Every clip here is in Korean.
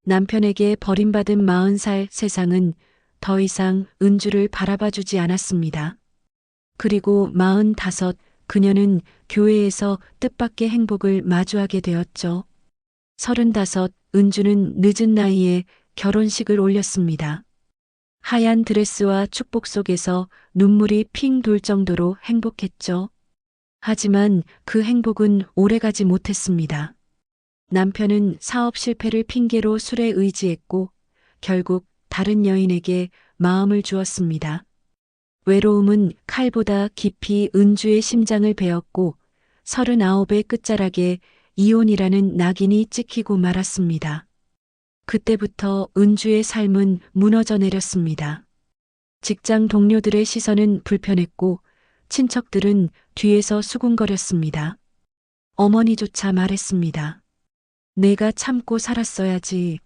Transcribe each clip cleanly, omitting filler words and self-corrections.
남편에게 버림받은 40살 세상은 더 이상 은주를 바라봐주지 않았습니다. 그리고 45, 그녀는 교회에서 뜻밖의 행복을 마주하게 되었죠. 35, 은주는 늦은 나이에 결혼식을 올렸습니다. 하얀 드레스와 축복 속에서 눈물이 핑 돌 정도로 행복했죠. 하지만 그 행복은 오래가지 못했습니다. 남편은 사업 실패를 핑계로 술에 의지했고 결국 다른 여인에게 마음을 주었습니다. 외로움은 칼보다 깊이 은주의 심장을 베었고 39의 끝자락에 이혼이라는 낙인이 찍히고 말았습니다. 그때부터 은주의 삶은 무너져 내렸습니다. 직장 동료들의 시선은 불편했고 친척들은 뒤에서 수군거렸습니다. 어머니조차 말했습니다. 내가 참고 살았어야지.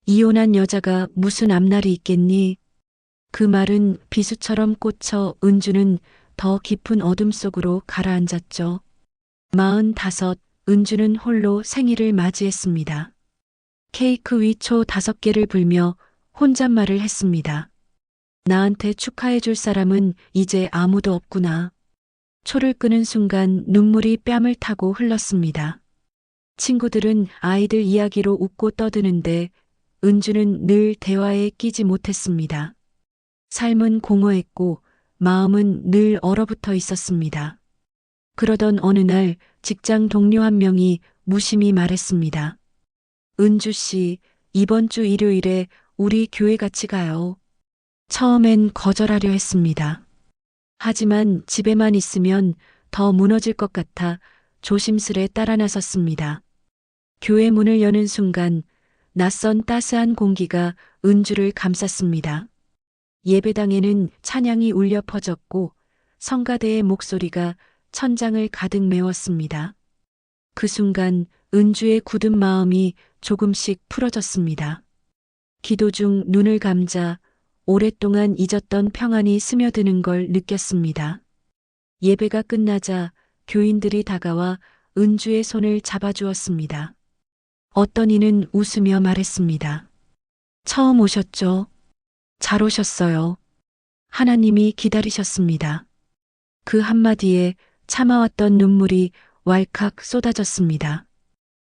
이혼한 여자가 무슨 앞날이 있겠니? 그 말은 비수처럼 꽂혀 은주는 더 깊은 어둠 속으로 가라앉았죠. 45, 은주는 홀로 생일을 맞이했습니다. 케이크 위 초 5개를 불며 혼잣말을 했습니다. 나한테 축하해줄 사람은 이제 아무도 없구나. 초를 끄는 순간 눈물이 뺨을 타고 흘렀습니다. 친구들은 아이들 이야기로 웃고 떠드는데 은주는 늘 대화에 끼지 못했습니다. 삶은 공허했고 마음은 늘 얼어붙어 있었습니다. 그러던 어느 날 직장 동료 한 명이 무심히 말했습니다. 은주 씨, 이번 주 일요일에 우리 교회 같이 가요. 처음엔 거절하려 했습니다. 하지만 집에만 있으면 더 무너질 것 같아 조심스레 따라 나섰습니다. 교회 문을 여는 순간 낯선 따스한 공기가 은주를 감쌌습니다. 예배당에는 찬양이 울려 퍼졌고 성가대의 목소리가 천장을 가득 메웠습니다. 그 순간 은주의 굳은 마음이 조금씩 풀어졌습니다. 기도 중 눈을 감자 오랫동안 잊었던 평안이 스며드는 걸 느꼈습니다. 예배가 끝나자 교인들이 다가와 은주의 손을 잡아주었습니다. 어떤 이는 웃으며 말했습니다. 처음 오셨죠? 잘 오셨어요. 하나님이 기다리셨습니다. 그 한마디에 참아왔던 눈물이 왈칵 쏟아졌습니다.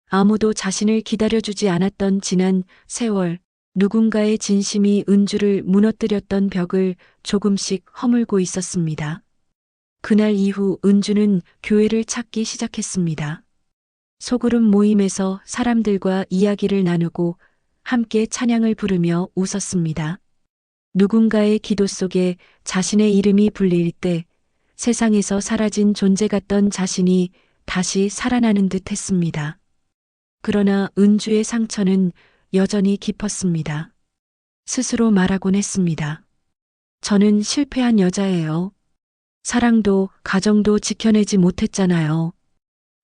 아무도 자신을 기다려주지 않았던 지난 세월, 누군가의 진심이 은주를 무너뜨렸던 벽을 조금씩 허물고 있었습니다. 그날 이후 은주는 교회를 찾기 시작했습니다. 소그룹 모임에서 사람들과 이야기를 나누고 함께 찬양을 부르며 웃었습니다. 누군가의 기도 속에 자신의 이름이 불릴 때 세상에서 사라진 존재 같던 자신이 다시 살아나는 듯 했습니다. 그러나 은주의 상처는 여전히 깊었습니다. 스스로 말하곤 했습니다. 저는 실패한 여자예요. 사랑도 가정도 지켜내지 못했잖아요.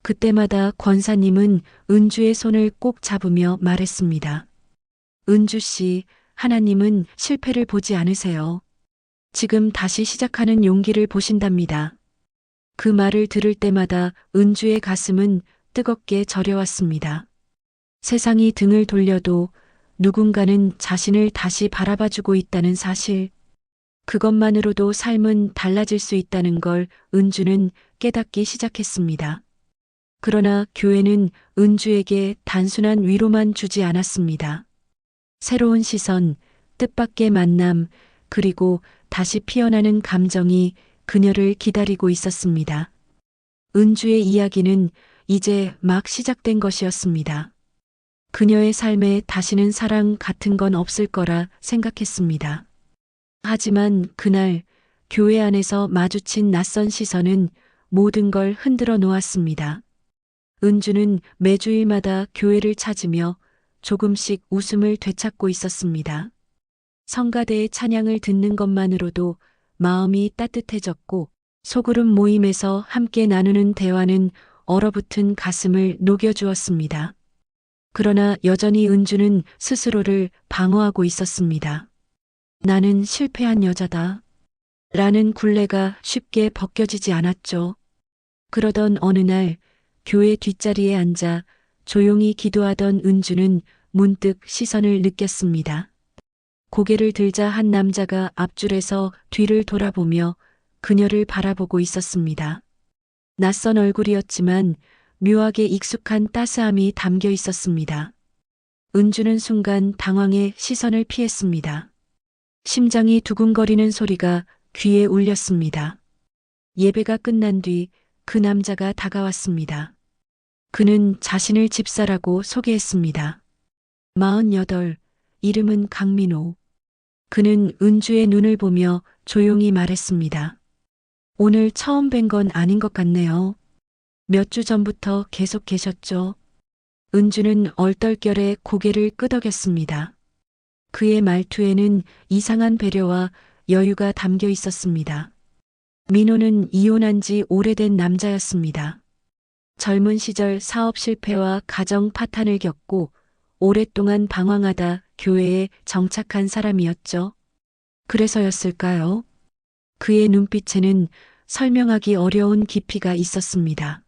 그때마다 권사님은 은주의 손을 꼭 잡으며 말했습니다. 은주 씨, 하나님은 실패를 보지 않으세요. 지금 다시 시작하는 용기를 보신답니다. 그 말을 들을 때마다 은주의 가슴은 뜨겁게 저려왔습니다. 세상이 등을 돌려도 누군가는 자신을 다시 바라봐주고 있다는 사실, 그것만으로도 삶은 달라질 수 있다는 걸 은주는 깨닫기 시작했습니다. 그러나 교회는 은주에게 단순한 위로만 주지 않았습니다. 새로운 시선, 뜻밖의 만남, 그리고 다시 피어나는 감정이 그녀를 기다리고 있었습니다. 은주의 이야기는 이제 막 시작된 것이었습니다. 그녀의 삶에 다시는 사랑 같은 건 없을 거라 생각했습니다. 하지만 그날 교회 안에서 마주친 낯선 시선은 모든 걸 흔들어 놓았습니다. 은주는 매주일마다 교회를 찾으며 조금씩 웃음을 되찾고 있었습니다. 성가대의 찬양을 듣는 것만으로도 마음이 따뜻해졌고 소그룹 모임에서 함께 나누는 대화는 얼어붙은 가슴을 녹여주었습니다. 그러나 여전히 은주는 스스로를 방어하고 있었습니다. 나는 실패한 여자다. 라는 굴레가 쉽게 벗겨지지 않았죠. 그러던 어느 날 교회 뒷자리에 앉아 조용히 기도하던 은주는 문득 시선을 느꼈습니다. 고개를 들자 한 남자가 앞줄에서 뒤를 돌아보며 그녀를 바라보고 있었습니다. 낯선 얼굴이었지만 묘하게 익숙한 따스함이 담겨 있었습니다. 은주는 순간 당황해 시선을 피했습니다. 심장이 두근거리는 소리가 귀에 울렸습니다. 예배가 끝난 뒤 그 남자가 다가왔습니다. 그는 자신을 집사라고 소개했습니다. 48, 이름은 강민호. 그는 은주의 눈을 보며 조용히 말했습니다. 오늘 처음 뵌 건 아닌 것 같네요. 몇 주 전부터 계속 계셨죠? 은주는 얼떨결에 고개를 끄덕였습니다. 그의 말투에는 이상한 배려와 여유가 담겨 있었습니다. 민호는 이혼한 지 오래된 남자였습니다. 젊은 시절 사업 실패와 가정 파탄을 겪고 오랫동안 방황하다 교회에 정착한 사람이었죠. 그래서였을까요? 그의 눈빛에는 설명하기 어려운 깊이가 있었습니다.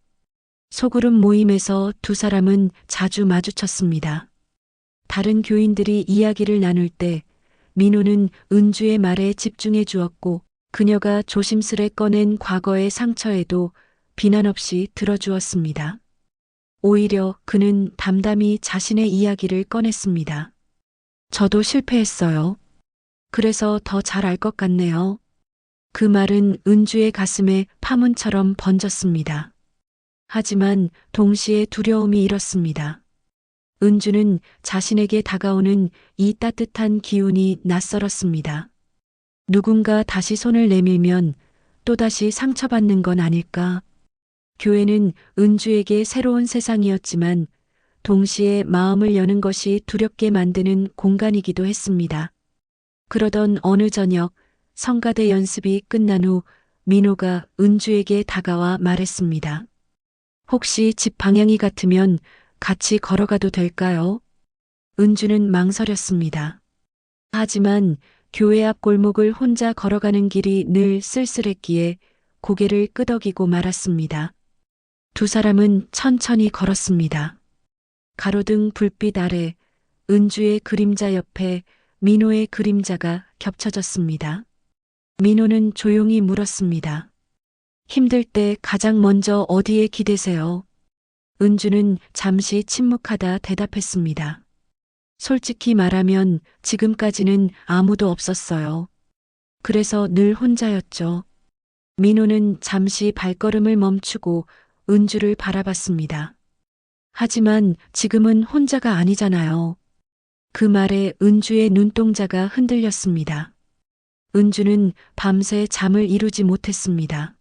소그룹 모임에서 두 사람은 자주 마주쳤습니다. 다른 교인들이 이야기를 나눌 때 민호는 은주의 말에 집중해 주었고 그녀가 조심스레 꺼낸 과거의 상처에도 비난 없이 들어주었습니다. 오히려 그는 담담히 자신의 이야기를 꺼냈습니다. 저도 실패했어요. 그래서 더 잘 알 것 같네요. 그 말은 은주의 가슴에 파문처럼 번졌습니다. 하지만 동시에 두려움이 일었습니다. 은주는 자신에게 다가오는 이 따뜻한 기운이 낯설었습니다. 누군가 다시 손을 내밀면 또다시 상처받는 건 아닐까? 교회는 은주에게 새로운 세상이었지만 동시에 마음을 여는 것이 두렵게 만드는 공간이기도 했습니다. 그러던 어느 저녁 성가대 연습이 끝난 후 민호가 은주에게 다가와 말했습니다. 혹시 집 방향이 같으면 같이 걸어가도 될까요? 은주는 망설였습니다. 하지만 교회 앞 골목을 혼자 걸어가는 길이 늘 쓸쓸했기에 고개를 끄덕이고 말았습니다. 두 사람은 천천히 걸었습니다. 가로등 불빛 아래 은주의 그림자 옆에 민호의 그림자가 겹쳐졌습니다. 민호는 조용히 물었습니다. 힘들 때 가장 먼저 어디에 기대세요? 은주는 잠시 침묵하다 대답했습니다. 솔직히 말하면 지금까지는 아무도 없었어요. 그래서 늘 혼자였죠. 민호는 잠시 발걸음을 멈추고 은주를 바라봤습니다. 하지만 지금은 혼자가 아니잖아요. 그 말에 은주의 눈동자가 흔들렸습니다. 은주는 밤새 잠을 이루지 못했습니다.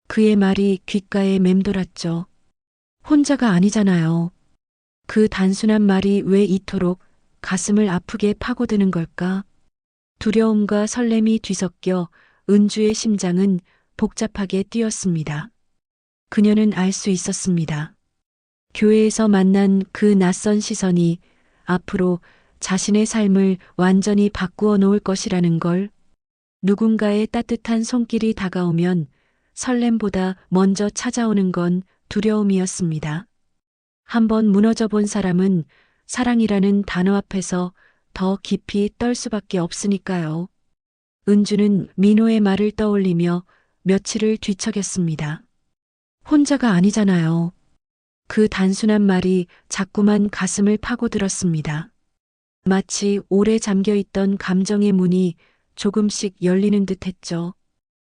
그의 말이 귓가에 맴돌았죠. 혼자가 아니잖아요. 그 단순한 말이 왜 이토록 가슴을 아프게 파고드는 걸까? 두려움과 설렘이 뒤섞여 은주의 심장은 복잡하게 뛰었습니다. 그녀는 알 수 있었습니다. 교회에서 만난 그 낯선 시선이 앞으로 자신의 삶을 완전히 바꾸어 놓을 것이라는 걸. 누군가의 따뜻한 손길이 다가오면 설렘보다 먼저 찾아오는 건 두려움이었습니다. 한번 무너져 본 사람은 사랑이라는 단어 앞에서 더 깊이 떨 수밖에 없으니까요. 은주는 민호의 말을 떠올리며 며칠을 뒤척였습니다. 혼자가 아니잖아요. 그 단순한 말이 자꾸만 가슴을 파고들었습니다. 마치 오래 잠겨있던 감정의 문이 조금씩 열리는 듯 했죠.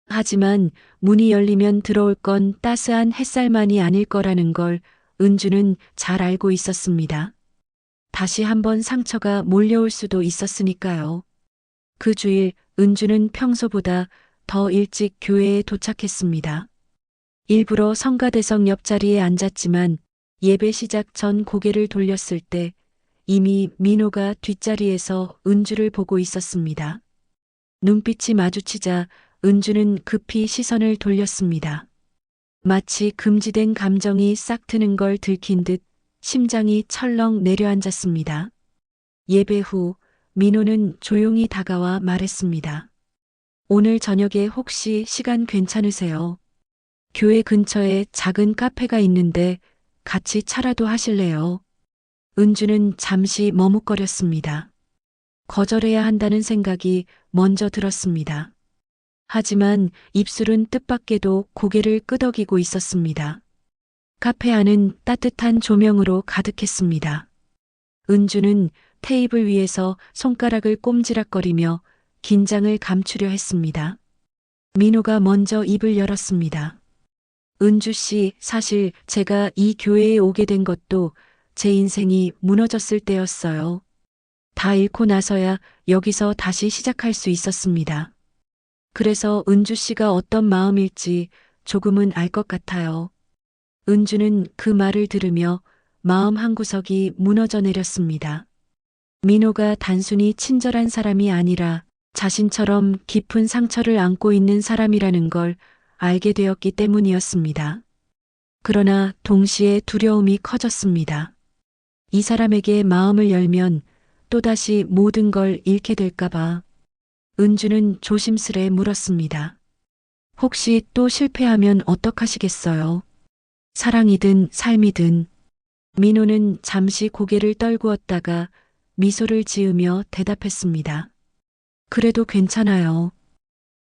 하지만 문이 열리면 들어올 건 따스한 햇살만이 아닐 거라는 걸 은주는 잘 알고 있었습니다. 다시 한번 상처가 몰려올 수도 있었으니까요. 그 주일 은주는 평소보다 더 일찍 교회에 도착했습니다. 일부러 성가대성 옆자리에 앉았지만 예배 시작 전 고개를 돌렸을 때 이미 민호가 뒷자리에서 은주를 보고 있었습니다. 눈빛이 마주치자 은주는 급히 시선을 돌렸습니다. 마치 금지된 감정이 싹 트는 걸 들킨 듯 심장이 철렁 내려앉았습니다. 예배 후 민호는 조용히 다가와 말했습니다. 오늘 저녁에 혹시 시간 괜찮으세요? 교회 근처에 작은 카페가 있는데 같이 차라도 하실래요? 은주는 잠시 머뭇거렸습니다. 거절해야 한다는 생각이 먼저 들었습니다. 하지만 입술은 뜻밖에도 고개를 끄덕이고 있었습니다. 카페 안은 따뜻한 조명으로 가득했습니다. 은주는 테이블 위에서 손가락을 꼼지락거리며 긴장을 감추려 했습니다. 민호가 먼저 입을 열었습니다. 은주 씨, 사실 제가 이 교회에 오게 된 것도 제 인생이 무너졌을 때였어요. 다 잃고 나서야 여기서 다시 시작할 수 있었습니다. 그래서 은주 씨가 어떤 마음일지 조금은 알 것 같아요. 은주는 그 말을 들으며 마음 한구석이 무너져 내렸습니다. 민호가 단순히 친절한 사람이 아니라 자신처럼 깊은 상처를 안고 있는 사람이라는 걸 알게 되었기 때문이었습니다. 그러나 동시에 두려움이 커졌습니다. 이 사람에게 마음을 열면 또다시 모든 걸 잃게 될까봐. 은주는 조심스레 물었습니다. 혹시 또 실패하면 어떡하시겠어요? 사랑이든 삶이든. 민호는 잠시 고개를 떨구었다가 미소를 지으며 대답했습니다. 그래도 괜찮아요.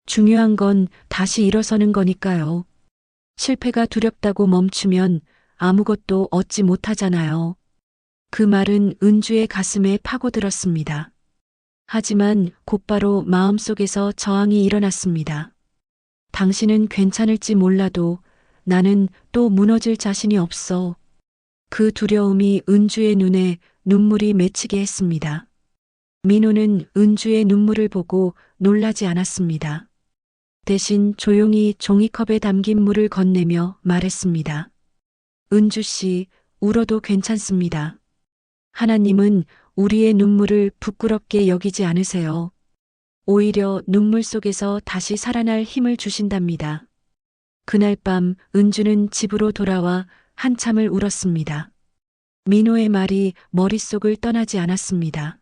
중요한 건 다시 일어서는 거니까요. 실패가 두렵다고 멈추면 아무것도 얻지 못하잖아요. 그 말은 은주의 가슴에 파고들었습니다. 하지만 곧바로 마음속에서 저항이 일어났습니다. 당신은 괜찮을지 몰라도 나는 또 무너질 자신이 없어. 그 두려움이 은주의 눈에 눈물이 맺히게 했습니다. 민호는 은주의 눈물을 보고 놀라지 않았습니다. 대신 조용히 종이컵에 담긴 물을 건네며 말했습니다. 은주 씨, 울어도 괜찮습니다. 하나님은 우리의 눈물을 부끄럽게 여기지 않으세요. 오히려 눈물 속에서 다시 살아날 힘을 주신답니다. 그날 밤 은주는 집으로 돌아와 한참을 울었습니다. 민호의 말이 머릿속을 떠나지 않았습니다.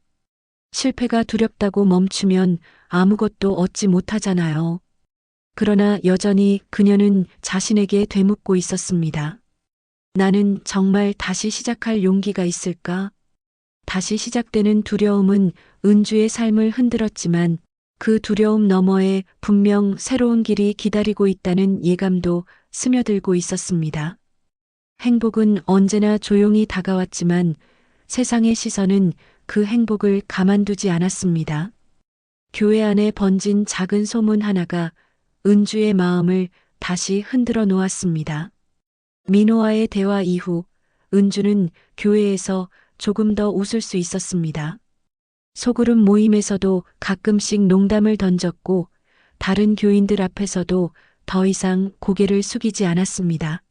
실패가 두렵다고 멈추면 아무것도 얻지 못하잖아요. 그러나 여전히 그녀는 자신에게 되묻고 있었습니다. 나는 정말 다시 시작할 용기가 있을까? 다시 시작되는 두려움은 은주의 삶을 흔들었지만 그 두려움 너머에 분명 새로운 길이 기다리고 있다는 예감도 스며들고 있었습니다. 행복은 언제나 조용히 다가왔지만 세상의 시선은 그 행복을 가만두지 않았습니다. 교회 안에 번진 작은 소문 하나가 은주의 마음을 다시 흔들어 놓았습니다. 민호와의 대화 이후 은주는 교회에서 조금 더 웃을 수 있었습니다. 소그룹 모임에서도 가끔씩 농담을 던졌고 다른 교인들 앞에서도 더 이상 고개를 숙이지 않았습니다.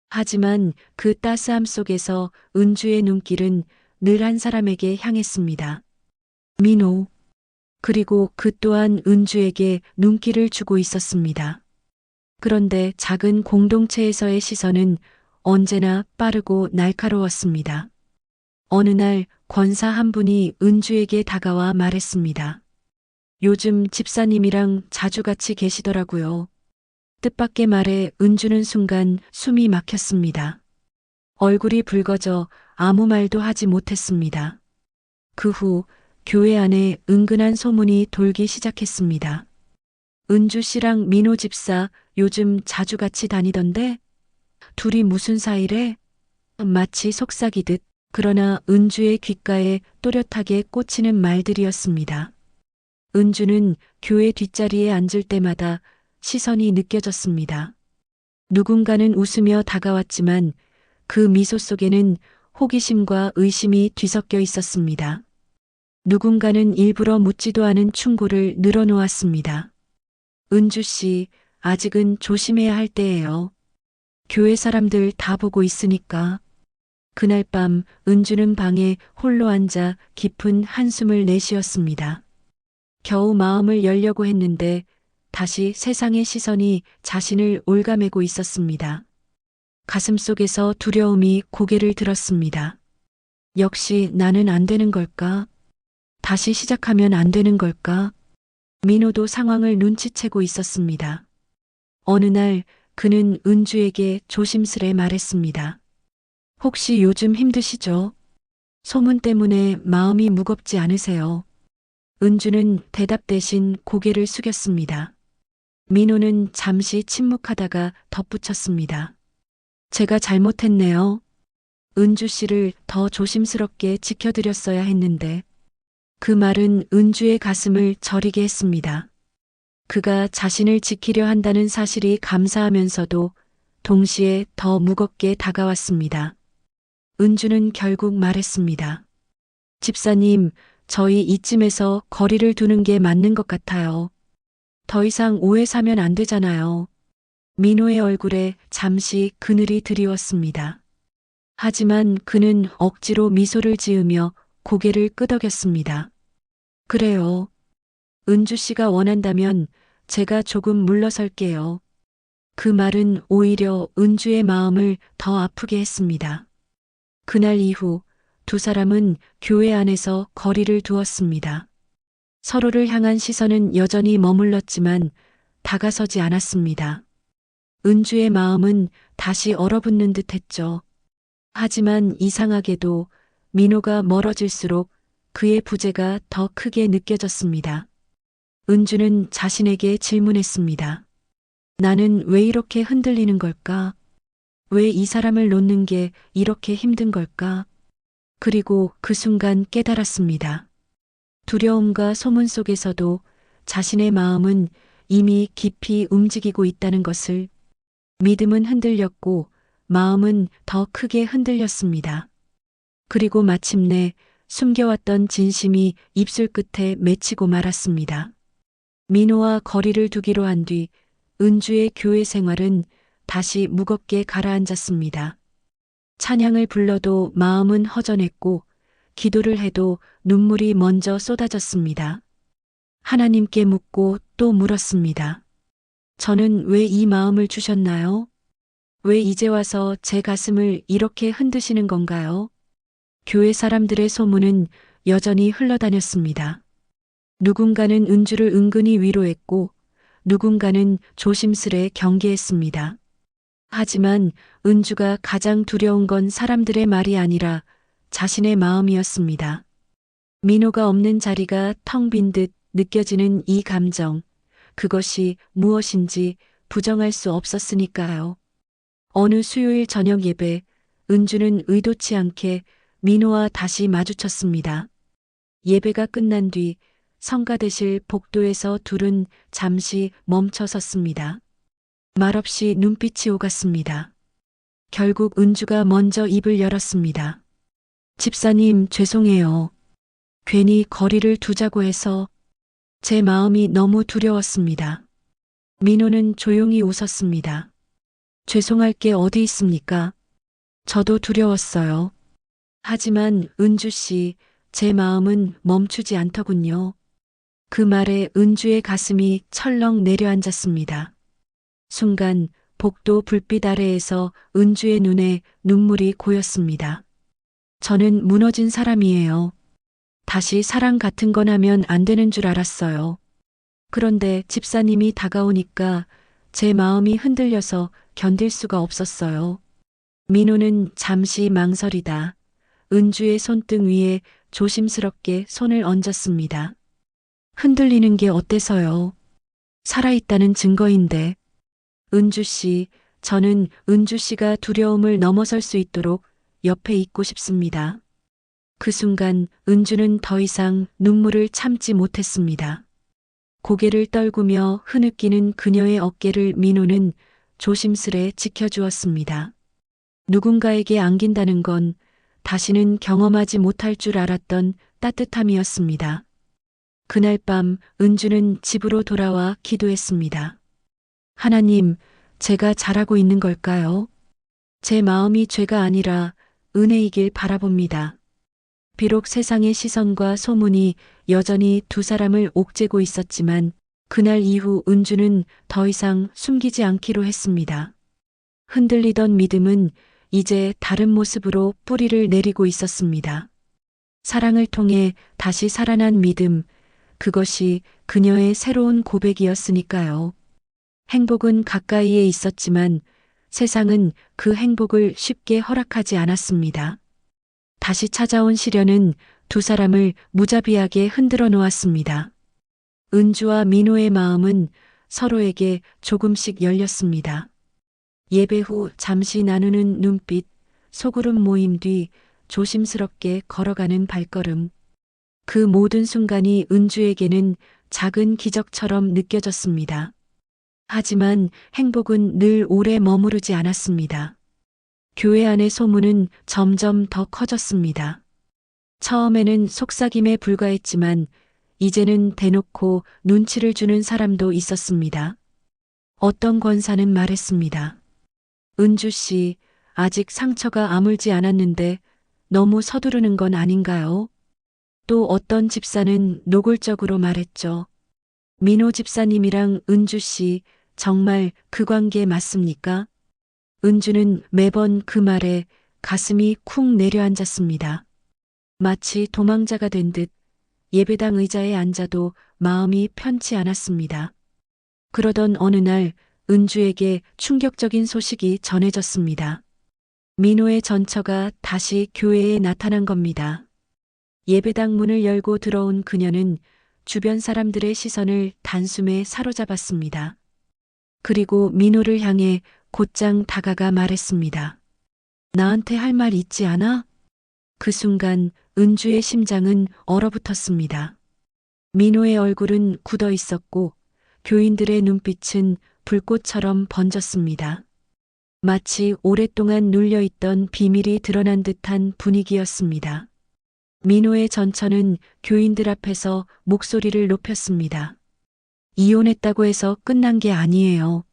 하지만 그 따스함 속에서 은주의 눈길은 늘 한 사람에게 향했습니다. 민호. 그리고 그 또한 은주에게 눈길을 주고 있었습니다. 그런데 작은 공동체에서의 시선은 언제나 빠르고 날카로웠습니다. 어느 날 권사 한 분이 은주에게 다가와 말했습니다. 요즘 집사님이랑 자주 같이 계시더라고요. 뜻밖의 말에 은주는 순간 숨이 막혔습니다. 얼굴이 붉어져 아무 말도 하지 못했습니다. 그 후 교회 안에 은근한 소문이 돌기 시작했습니다. 은주 씨랑 민호 집사 요즘 자주 같이 다니던데? 둘이 무슨 사이래? 마치 속삭이듯. 그러나 은주의 귓가에 또렷하게 꽂히는 말들이었습니다. 은주는 교회 뒷자리에 앉을 때마다 시선이 느껴졌습니다. 누군가는 웃으며 다가왔지만 그 미소 속에는 호기심과 의심이 뒤섞여 있었습니다. 누군가는 일부러 묻지도 않은 충고를 늘어놓았습니다. 은주 씨, 아직은 조심해야 할 때예요. 교회 사람들 다 보고 있으니까. 그날 밤 은주는 방에 홀로 앉아 깊은 한숨을 내쉬었습니다. 겨우 마음을 열려고 했는데 다시 세상의 시선이 자신을 올가매고 있었습니다. 가슴속에서 두려움이 고개를 들었습니다. 역시 나는 안 되는 걸까? 다시 시작하면 안 되는 걸까? 민호도 상황을 눈치채고 있었습니다. 어느 날 그는 은주에게 조심스레 말했습니다. 혹시 요즘 힘드시죠? 소문 때문에 마음이 무겁지 않으세요? 은주는 대답 대신 고개를 숙였습니다. 민호는 잠시 침묵하다가 덧붙였습니다. 제가 잘못했네요. 은주 씨를 더 조심스럽게 지켜드렸어야 했는데. 그 말은 은주의 가슴을 저리게 했습니다. 그가 자신을 지키려 한다는 사실이 감사하면서도 동시에 더 무겁게 다가왔습니다. 은주는 결국 말했습니다. 집사님, 저희 이쯤에서 거리를 두는 게 맞는 것 같아요. 더 이상 오해 사면 안 되잖아요. 민호의 얼굴에 잠시 그늘이 드리웠습니다. 하지만 그는 억지로 미소를 지으며 고개를 끄덕였습니다. 그래요. 은주 씨가 원한다면 제가 조금 물러설게요. 그 말은 오히려 은주의 마음을 더 아프게 했습니다. 그날 이후 두 사람은 교회 안에서 거리를 두었습니다. 서로를 향한 시선은 여전히 머물렀지만 다가서지 않았습니다. 은주의 마음은 다시 얼어붙는 듯 했죠. 하지만 이상하게도 민호가 멀어질수록 그의 부재가 더 크게 느껴졌습니다. 은주는 자신에게 질문했습니다. 나는 왜 이렇게 흔들리는 걸까? 왜 이 사람을 놓는 게 이렇게 힘든 걸까? 그리고 그 순간 깨달았습니다. 두려움과 소문 속에서도 자신의 마음은 이미 깊이 움직이고 있다는 것을. 믿음은 흔들렸고 마음은 더 크게 흔들렸습니다. 그리고 마침내 숨겨왔던 진심이 입술 끝에 맺히고 말았습니다. 민호와 거리를 두기로 한 뒤 은주의 교회 생활은 다시 무겁게 가라앉았습니다. 찬양을 불러도 마음은 허전했고 기도를 해도 눈물이 먼저 쏟아졌습니다. 하나님께 묻고 또 물었습니다. 저는 왜 이 마음을 주셨나요? 왜 이제 와서 제 가슴을 이렇게 흔드시는 건가요? 교회 사람들의 소문은 여전히 흘러다녔습니다. 누군가는 은주를 은근히 위로했고 누군가는 조심스레 경계했습니다. 하지만 은주가 가장 두려운 건 사람들의 말이 아니라 자신의 마음이었습니다. 민호가 없는 자리가 텅 빈 듯 느껴지는 이 감정, 그것이 무엇인지 부정할 수 없었으니까요. 어느 수요일 저녁 예배, 은주는 의도치 않게 민호와 다시 마주쳤습니다. 예배가 끝난 뒤 성가대실 복도에서 둘은 잠시 멈춰 섰습니다. 말없이 눈빛이 오갔습니다. 결국 은주가 먼저 입을 열었습니다. 집사님, 죄송해요. 괜히 거리를 두자고 해서 제 마음이 너무 두려웠습니다. 민호는 조용히 웃었습니다. 죄송할 게 어디 있습니까? 저도 두려웠어요. 하지만 은주 씨, 제 마음은 멈추지 않더군요. 그 말에 은주의 가슴이 철렁 내려앉았습니다. 순간 복도 불빛 아래에서 은주의 눈에 눈물이 고였습니다. 저는 무너진 사람이에요. 다시 사랑 같은 건 하면 안 되는 줄 알았어요. 그런데 집사님이 다가오니까 제 마음이 흔들려서 견딜 수가 없었어요. 민호는 잠시 망설이다 은주의 손등 위에 조심스럽게 손을 얹었습니다. 흔들리는 게 어때서요? 살아있다는 증거인데. 은주 씨, 저는 은주 씨가 두려움을 넘어설 수 있도록 옆에 있고 싶습니다. 그 순간 은주는 더 이상 눈물을 참지 못했습니다. 고개를 떨구며 흐느끼는 그녀의 어깨를 민호는 조심스레 지켜주었습니다. 누군가에게 안긴다는 건 다시는 경험하지 못할 줄 알았던 따뜻함이었습니다. 그날 밤 은주는 집으로 돌아와 기도했습니다. 하나님, 제가 잘하고 있는 걸까요? 제 마음이 죄가 아니라 은혜이길 바라봅니다. 비록 세상의 시선과 소문이 여전히 두 사람을 옥죄고 있었지만 그날 이후 은주는 더 이상 숨기지 않기로 했습니다. 흔들리던 믿음은 이제 다른 모습으로 뿌리를 내리고 있었습니다. 사랑을 통해 다시 살아난 믿음, 그것이 그녀의 새로운 고백이었으니까요. 행복은 가까이에 있었지만 세상은 그 행복을 쉽게 허락하지 않았습니다. 다시 찾아온 시련은 두 사람을 무자비하게 흔들어 놓았습니다. 은주와 민호의 마음은 서로에게 조금씩 열렸습니다. 예배 후 잠시 나누는 눈빛, 소그룹 모임 뒤 조심스럽게 걸어가는 발걸음. 그 모든 순간이 은주에게는 작은 기적처럼 느껴졌습니다. 하지만 행복은 늘 오래 머무르지 않았습니다. 교회 안의 소문은 점점 더 커졌습니다. 처음에는 속삭임에 불과했지만 이제는 대놓고 눈치를 주는 사람도 있었습니다. 어떤 권사는 말했습니다. 은주 씨, 아직 상처가 아물지 않았는데 너무 서두르는 건 아닌가요? 또 어떤 집사는 노골적으로 말했죠. 민호 집사님이랑 은주 씨, 정말 그 관계 맞습니까? 은주는 매번 그 말에 가슴이 쿵 내려앉았습니다. 마치 도망자가 된 듯 예배당 의자에 앉아도 마음이 편치 않았습니다. 그러던 어느 날 은주에게 충격적인 소식이 전해졌습니다. 민호의 전처가 다시 교회에 나타난 겁니다. 예배당 문을 열고 들어온 그녀는 주변 사람들의 시선을 단숨에 사로잡았습니다. 그리고 민호를 향해 곧장 다가가 말했습니다. 나한테 할 말 있지 않아? 그 순간 은주의 심장은 얼어붙었습니다. 민호의 얼굴은 굳어 있었고 교인들의 눈빛은 불꽃처럼 번졌습니다. 마치 오랫동안 눌려있던 비밀이 드러난 듯한 분위기였습니다. 민호의 전처는 교인들 앞에서 목소리를 높였습니다. 이혼했다고 해서 끝난 게 아니에요.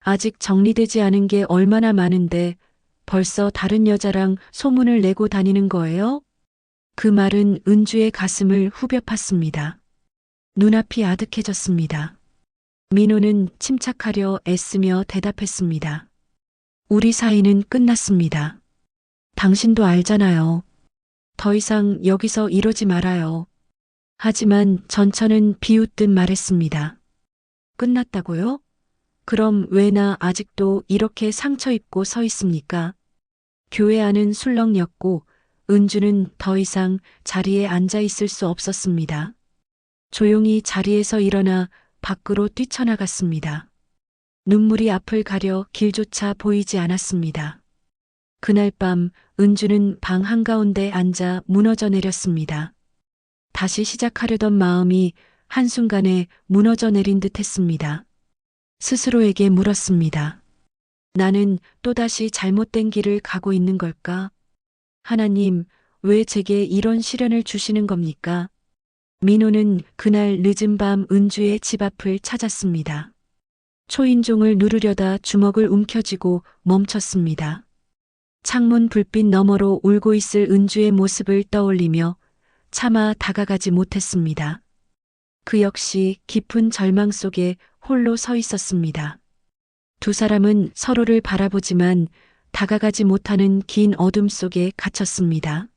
아직 정리되지 않은 게 얼마나 많은데 벌써 다른 여자랑 소문을 내고 다니는 거예요? 그 말은 은주의 가슴을 후벼 팠습니다. 눈앞이 아득해졌습니다. 민호는 침착하려 애쓰며 대답했습니다. 우리 사이는 끝났습니다. 당신도 알잖아요. 더 이상 여기서 이러지 말아요. 하지만 전처는 비웃듯 말했습니다. 끝났다고요? 그럼 왜 나 아직도 이렇게 상처 입고 서 있습니까? 교회 안은 술렁였고 은주는 더 이상 자리에 앉아 있을 수 없었습니다. 조용히 자리에서 일어나 밖으로 뛰쳐나갔습니다. 눈물이 앞을 가려 길조차 보이지 않았습니다. 그날 밤 은주는 방 한가운데 앉아 무너져 내렸습니다. 다시 시작하려던 마음이 한순간에 무너져 내린 듯 했습니다. 스스로에게 물었습니다. 나는 또다시 잘못된 길을 가고 있는 걸까? 하나님, 왜 제게 이런 시련을 주시는 겁니까? 민호는 그날 늦은 밤 은주의 집 앞을 찾았습니다. 초인종을 누르려다 주먹을 움켜쥐고 멈췄습니다. 창문 불빛 너머로 울고 있을 은주의 모습을 떠올리며 차마 다가가지 못했습니다. 그 역시 깊은 절망 속에 홀로 서 있었습니다. 두 사람은 서로를 바라보지만 다가가지 못하는 긴 어둠 속에 갇혔습니다.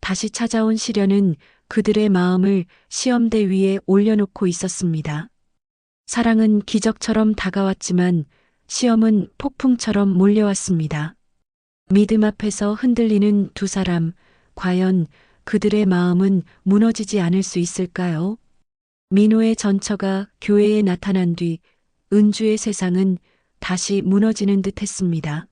다시 찾아온 시련은 그들의 마음을 시험대 위에 올려놓고 있었습니다. 사랑은 기적처럼 다가왔지만 시험은 폭풍처럼 몰려왔습니다. 믿음 앞에서 흔들리는 두 사람, 과연 그들의 마음은 무너지지 않을 수 있을까요? 민호의 전처가 교회에 나타난 뒤 은주의 세상은 다시 무너지는 듯 했습니다.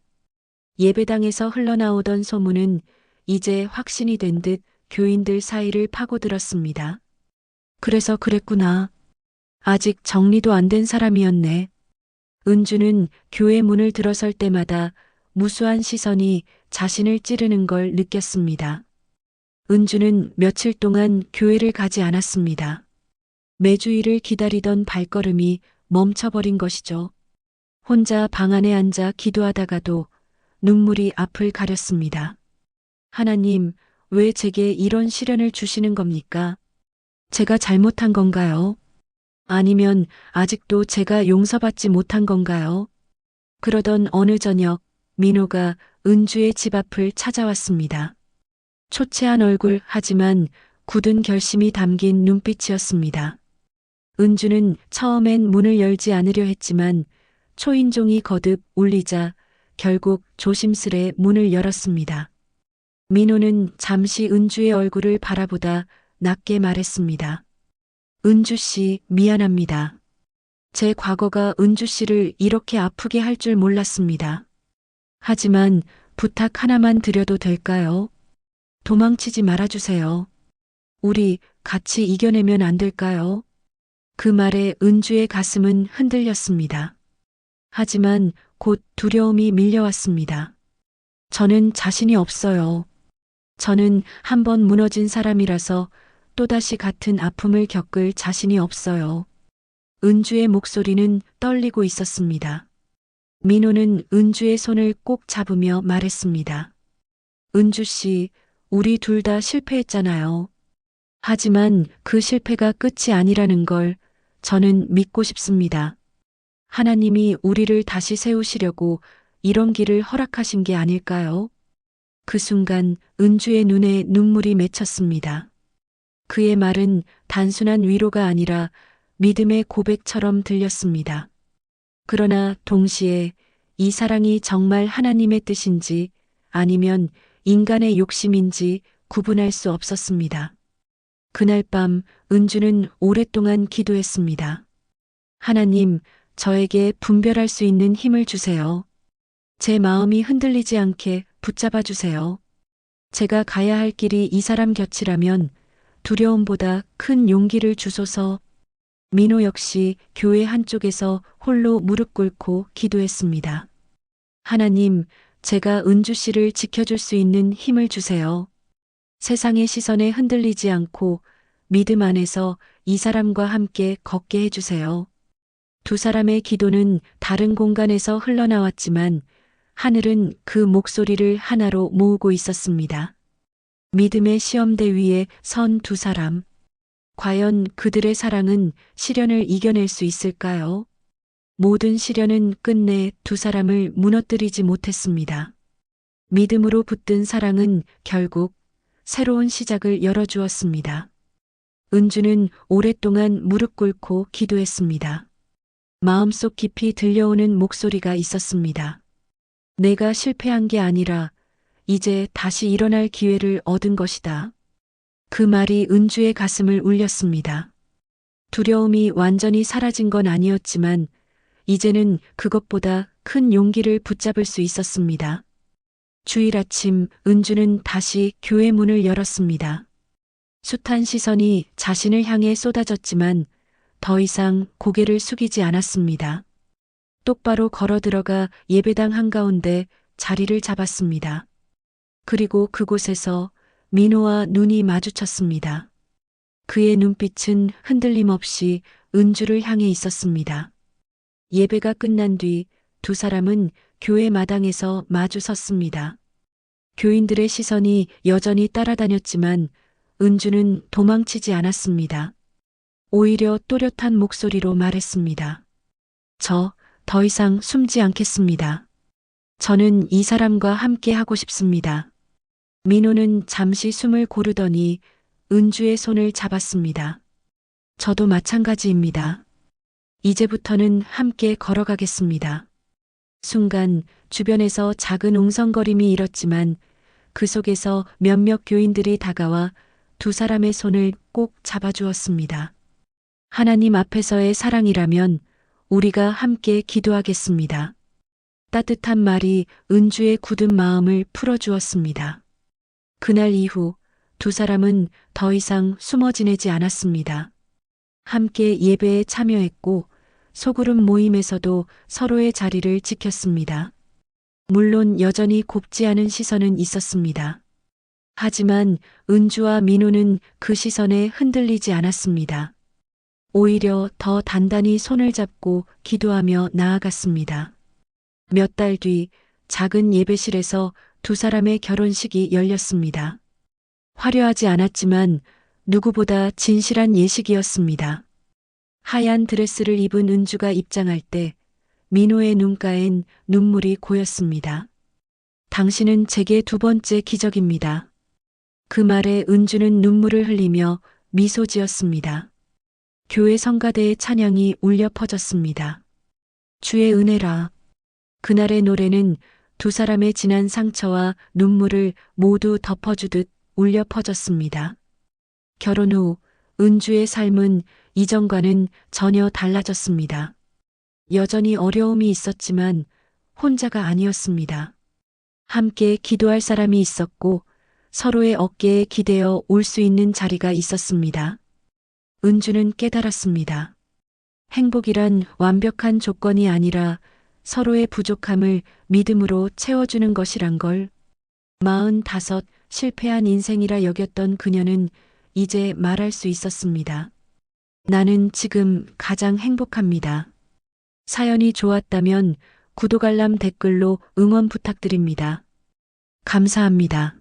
예배당에서 흘러나오던 소문은 이제 확신이 된 듯 교인들 사이를 파고들었습니다. 그래서 그랬구나. 아직 정리도 안 된 사람이었네. 은주는 교회 문을 들어설 때마다 무수한 시선이 자신을 찌르는 걸 느꼈습니다. 은주는 며칠 동안 교회를 가지 않았습니다. 매주일을 기다리던 발걸음이 멈춰버린 것이죠. 혼자 방 안에 앉아 기도하다가도 눈물이 앞을 가렸습니다. 하나님, 왜 제게 이런 시련을 주시는 겁니까? 제가 잘못한 건가요? 아니면 아직도 제가 용서받지 못한 건가요? 그러던 어느 저녁, 민호가 은주의 집 앞을 찾아왔습니다. 초췌한 얼굴 하지만 굳은 결심이 담긴 눈빛이었습니다. 은주는 처음엔 문을 열지 않으려 했지만 초인종이 거듭 울리자 결국 조심스레 문을 열었습니다. 민호는 잠시 은주의 얼굴을 바라보다 낮게 말했습니다. 은주 씨, 미안합니다. 제 과거가 은주 씨를 이렇게 아프게 할 줄 몰랐습니다. 하지만 부탁 하나만 드려도 될까요? 도망치지 말아주세요. 우리 같이 이겨내면 안 될까요? 그 말에 은주의 가슴은 흔들렸습니다. 하지만 곧 두려움이 밀려왔습니다. 저는 자신이 없어요. 저는 한번 무너진 사람이라서 또다시 같은 아픔을 겪을 자신이 없어요. 은주의 목소리는 떨리고 있었습니다. 민호는 은주의 손을 꼭 잡으며 말했습니다. 은주 씨, 우리 둘 다 실패했잖아요. 하지만 그 실패가 끝이 아니라는 걸 저는 믿고 싶습니다. 하나님이 우리를 다시 세우시려고 이런 길을 허락하신 게 아닐까요? 그 순간 은주의 눈에 눈물이 맺혔습니다. 그의 말은 단순한 위로가 아니라 믿음의 고백처럼 들렸습니다. 그러나 동시에 이 사랑이 정말 하나님의 뜻인지 아니면 인간의 욕심인지 구분할 수 없었습니다. 그날 밤 은주는 오랫동안 기도했습니다. 하나님, 저에게 분별할 수 있는 힘을 주세요. 제 마음이 흔들리지 않게 붙잡아 주세요. 제가 가야 할 길이 이 사람 곁이라면 두려움보다 큰 용기를 주소서. 민호 역시 교회 한쪽에서 홀로 무릎 꿇고 기도했습니다. 하나님, 제가 은주 씨를 지켜줄 수 있는 힘을 주세요. 세상의 시선에 흔들리지 않고 믿음 안에서 이 사람과 함께 걷게 해주세요. 두 사람의 기도는 다른 공간에서 흘러나왔지만 하늘은 그 목소리를 하나로 모으고 있었습니다. 믿음의 시험대 위에 선 두 사람. 과연 그들의 사랑은 시련을 이겨낼 수 있을까요? 모든 시련은 끝내 두 사람을 무너뜨리지 못했습니다. 믿음으로 붙든 사랑은 결국 새로운 시작을 열어주었습니다. 은주는 오랫동안 무릎 꿇고 기도했습니다. 마음속 깊이 들려오는 목소리가 있었습니다. 내가 실패한 게 아니라 이제 다시 일어날 기회를 얻은 것이다. 그 말이 은주의 가슴을 울렸습니다. 두려움이 완전히 사라진 건 아니었지만 이제는 그것보다 큰 용기를 붙잡을 수 있었습니다. 주일 아침 은주는 다시 교회 문을 열었습니다. 숱한 시선이 자신을 향해 쏟아졌지만 더 이상 고개를 숙이지 않았습니다. 똑바로 걸어 들어가 예배당 한가운데 자리를 잡았습니다. 그리고 그곳에서 민호와 눈이 마주쳤습니다. 그의 눈빛은 흔들림 없이 은주를 향해 있었습니다. 예배가 끝난 뒤 두 사람은 교회 마당에서 마주 섰습니다. 교인들의 시선이 여전히 따라다녔지만 은주는 도망치지 않았습니다. 오히려 또렷한 목소리로 말했습니다. 저 더 이상 숨지 않겠습니다. 저는 이 사람과 함께 하고 싶습니다. 민호는 잠시 숨을 고르더니 은주의 손을 잡았습니다. 저도 마찬가지입니다. 이제부터는 함께 걸어가겠습니다. 순간 주변에서 작은 웅성거림이 일었지만 그 속에서 몇몇 교인들이 다가와 두 사람의 손을 꼭 잡아주었습니다. 하나님 앞에서의 사랑이라면 우리가 함께 기도하겠습니다. 따뜻한 말이 은주의 굳은 마음을 풀어주었습니다. 그날 이후 두 사람은 더 이상 숨어 지내지 않았습니다. 함께 예배에 참여했고 소그룹 모임에서도 서로의 자리를 지켰습니다. 물론 여전히 곱지 않은 시선은 있었습니다. 하지만 은주와 민호는 그 시선에 흔들리지 않았습니다. 오히려 더 단단히 손을 잡고 기도하며 나아갔습니다. 몇 달 뒤 작은 예배실에서 두 사람의 결혼식이 열렸습니다. 화려하지 않았지만 누구보다 진실한 예식이었습니다. 하얀 드레스를 입은 은주가 입장할 때 민호의 눈가엔 눈물이 고였습니다. 당신은 제게 두 번째 기적입니다. 그 말에 은주는 눈물을 흘리며 미소 지었습니다. 교회 성가대의 찬양이 울려 퍼졌습니다. 주의 은혜라. 그날의 노래는 두 사람의 진한 상처와 눈물을 모두 덮어주듯 울려 퍼졌습니다. 결혼 후 은주의 삶은 이전과는 전혀 달라졌습니다. 여전히 어려움이 있었지만 혼자가 아니었습니다. 함께 기도할 사람이 있었고 서로의 어깨에 기대어 올 수 있는 자리가 있었습니다. 은주는 깨달았습니다. 행복이란 완벽한 조건이 아니라 서로의 부족함을 믿음으로 채워주는 것이란 걸. 45, 실패한 인생이라 여겼던 그녀는 이제 말할 수 있었습니다. 나는 지금 가장 행복합니다. 사연이 좋았다면 구독 알람 댓글로 응원 부탁드립니다. 감사합니다.